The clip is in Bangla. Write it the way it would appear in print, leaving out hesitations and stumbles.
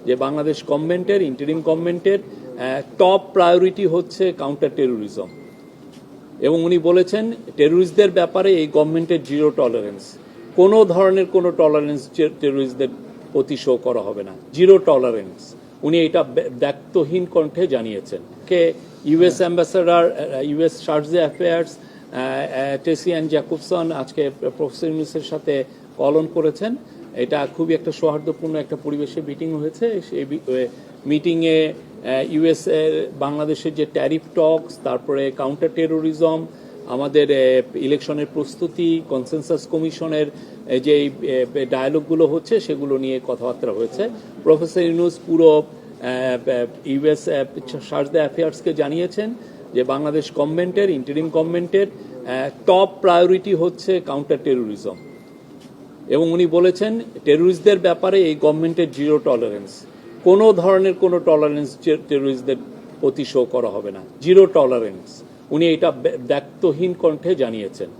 যে বাংলাদেশ গভর্নমেন্টের ইন্টারিম গভর্নমেন্টের টপ প্রায়োরিটি হচ্ছে কাউন্টার টেরোরিজম এবং উনি বলেছেন টেরোরিস্টদের ব্যাপারে এই গভর্নমেন্টের জিরো টলারেন্স, কোনো ধরনের কোনো টলারেন্স টেরোরিস্টদের প্রতি শো করা হবে না, জিরো টলারেন্স। উনি এটা ব্যক্তহীন কণ্ঠে জানিয়েছেন। কে ইউএস অ্যাম্বাসাডার, ইউএস চার্জে অ্যাফেয়ার্স টেসিয়ান জ্যাকবসন আজকে প্রফেসর ইউনুসের সাথে কলন করেছেন। এটা খুবই একটা সৌহার্দ্যপূর্ণ একটা পরিবেশে মিটিং হয়েছে। সেই মিটিংয়ে ইউএস বাংলাদেশের যে ট্যারিফ টকস, তারপরে কাউন্টার টেরোরিজম, আমাদের ইলেকশনের প্রস্তুতি, কনসেনসাস কমিশনের যে ডায়ালগগুলো হচ্ছে সেগুলো নিয়ে কথাবার্তা হয়েছে। প্রফেসর ইউনুস পুরো ইউএস চার্জে অ্যাফেয়ার্সকে জানিয়েছেন যে বাংলাদেশ গভর্নমেন্টের ইন্টারিম গভর্নমেন্টের টপ প্রায়োরিটি হচ্ছে কাউন্টার টেরোরিজম এবং উনি বলেছেন টেরোরিস্টদের ব্যাপারে এই গভর্নমেন্টের জিরো টলারেন্স, কোনো ধরনের কোনো টলারেন্স টেরোরিস্টদের প্রতি শো করা হবে না, জিরো টলারেন্স। উনি এটা ব্যক্তহীন কণ্ঠে জানিয়েছেন।